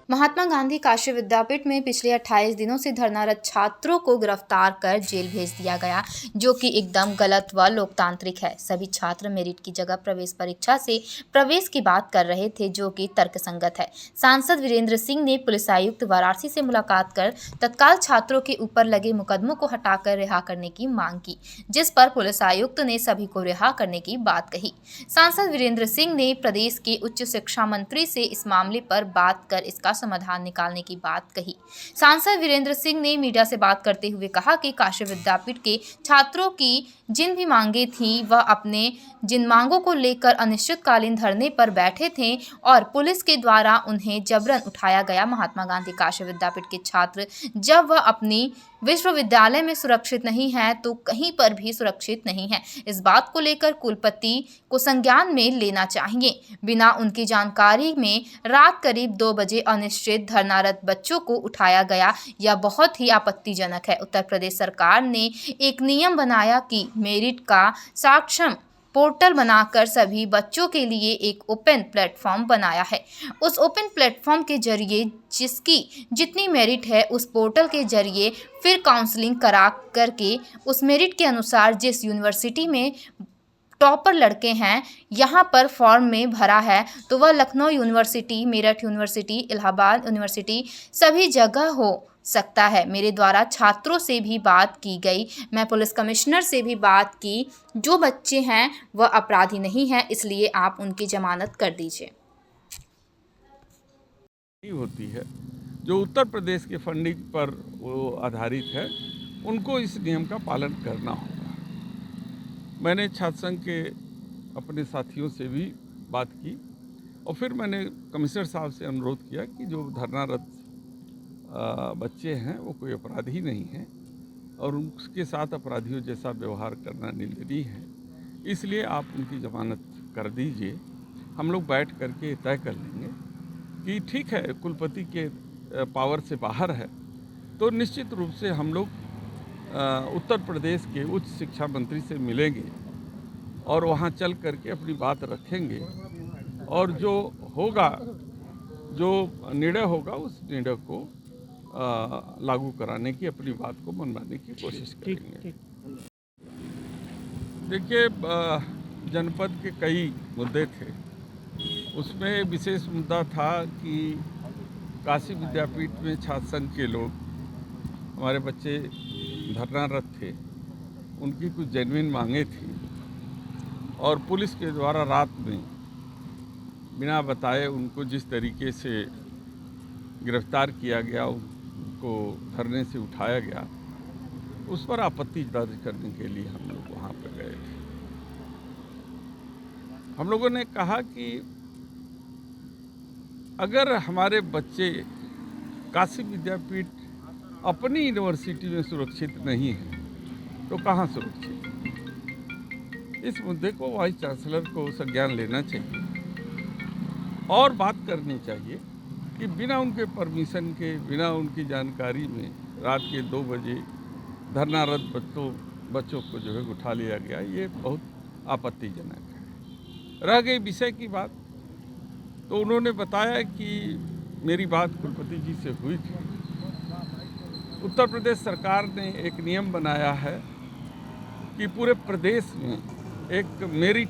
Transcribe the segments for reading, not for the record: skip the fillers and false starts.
महात्मा गांधी काशी विद्यापीठ में पिछले 28 दिनों से धरनारत छात्रों को गिरफ्तार कर जेल भेज दिया गया, जो कि एकदम गलत व लोकतांत्रिक है। सभी छात्र मेरिट की जगह प्रवेश परीक्षा से प्रवेश की बात कर रहे थे, जो कि तर्कसंगत है। सांसद वीरेंद्र सिंह ने पुलिस आयुक्त वाराणसी से मुलाकात कर तत्काल छात्रों के ऊपर लगे मुकदमों को हटाकर रिहा करने की मांग की, जिस पर पुलिस आयुक्त ने सभी को रिहा करने की बात कही। सांसद वीरेंद्र सिंह ने प्रदेश के उच्च शिक्षा मंत्री से इस मामले पर बात कर इसका समाधान निकालने की बात कही। सांसद वीरेंद्र सिंह ने मीडिया से बात करते हुए कहा कि काशी विद्यापीठ के छात्रों की जिन भी मांगे थी वह अपने जिन मांगों को लेकर अनिश्चितकालीन धरने पर बैठे थे और पुलिस के द्वारा उन्हें जबरन उठाया गया। महात्मा गांधी काशी विद्यापीठ के छात्र जब वह अपनी विश्वविद्यालय में सुरक्षित नहीं है तो कहीं पर भी सुरक्षित नहीं है। इस बात को लेकर कुलपति को संज्ञान में लेना चाहिए। बिना उनकी जानकारी में रात करीब 2 बजे अनिश्चित धरनारत बच्चों को उठाया गया, यह बहुत ही आपत्तिजनक है। उत्तर प्रदेश सरकार ने एक नियम बनाया कि मेरिट का सक्षम पोर्टल बनाकर सभी बच्चों के लिए एक ओपन प्लेटफॉर्म बनाया है। उस ओपन प्लेटफॉर्म के जरिए जिसकी जितनी मेरिट है उस पोर्टल के जरिए फिर काउंसलिंग करा करके उस मेरिट के अनुसार जिस यूनिवर्सिटी में टॉपर लड़के हैं यहाँ पर फॉर्म में भरा है तो वह Lucknow university, Meerut university, Allahabad university सभी जगह हो सकता है। मेरे द्वारा छात्रों से भी बात की गई, मैं पुलिस कमिश्नर से भी बात की। जो बच्चे हैं वह अपराधी नहीं हैं, इसलिए आप उनकी जमानत कर दीजिए। होती है जो उत्तर प्रदेश के फंडिंग पर वो आधारित है, उनको इस नियम का पालन करना होगा। मैंने छात्र संघ के अपने साथियों से भी बात की और फिर मैंने कमिश्नर साहब से अनुरोध किया कि जो धरनारत बच्चे हैं वो कोई अपराधी नहीं हैं और उसके साथ अपराधियों जैसा व्यवहार करना निंदनीय है, इसलिए आप उनकी जमानत कर दीजिए। हम लोग बैठ करके तय कर लेंगे कि ठीक है, कुलपति के पावर से बाहर है तो निश्चित रूप से हम लोग उत्तर प्रदेश के उच्च शिक्षा मंत्री से मिलेंगे और वहाँ चल करके अपनी बात रखेंगे और जो होगा, जो निर्णय होगा उस निर्णय को लागू कराने की, अपनी बात को मनवाने की कोशिश करेंगे। देखिए, जनपद के कई मुद्दे थे, उसमें विशेष मुद्दा था कि काशी विद्यापीठ में छात्र संघ के लोग, हमारे बच्चे धरनारत थे, उनकी कुछ जेन्युइन मांगे थी और पुलिस के द्वारा रात में बिना बताए उनको जिस तरीके से गिरफ्तार किया गया, उनको धरने से उठाया गया, उस पर आपत्ति दर्ज करने के लिए हम लोग वहाँ पर गए थे। हम लोगों ने कहा कि अगर हमारे बच्चे काशी विद्यापीठ अपनी यूनिवर्सिटी में सुरक्षित नहीं है तो कहाँ सुरक्षित? इस मुद्दे को वाइस चांसलर को संज्ञान लेना चाहिए और बात करनी चाहिए कि बिना उनके परमिशन के, बिना उनकी जानकारी में रात के 2 बजे धरनारत बच्चों को जो है उठा लिया गया, ये बहुत आपत्तिजनक है। रह गई विषय की बात, तो उन्होंने बताया कि मेरी बात कुलपति जी से हुई थी। उत्तर प्रदेश सरकार ने एक नियम बनाया है कि पूरे प्रदेश में एक मेरिट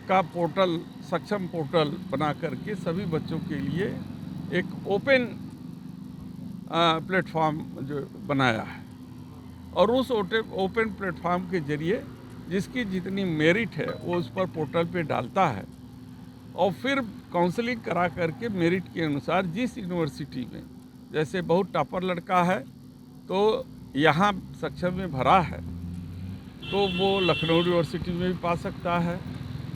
का पोर्टल, सक्षम पोर्टल बना करके सभी बच्चों के लिए एक ओपन प्लेटफॉर्म जो बनाया है और उस ओपन प्लेटफॉर्म के जरिए जिसकी जितनी मेरिट है वो उस पर पोर्टल पे डालता है और फिर काउंसलिंग करा करके मेरिट के अनुसार जिस यूनिवर्सिटी में, जैसे बहुत टॉपर लड़का है तो यहाँ सक्षम में भरा है तो वो लखनऊ यूनिवर्सिटी में भी पा सकता है,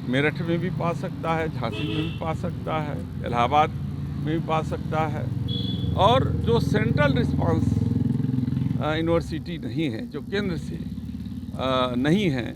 मेरठ में भी पा सकता है, झांसी में भी पा सकता है, इलाहाबाद में भी पा सकता है। और जो सेंट्रल रिस्पांस यूनिवर्सिटी नहीं है, जो केंद्र से नहीं है,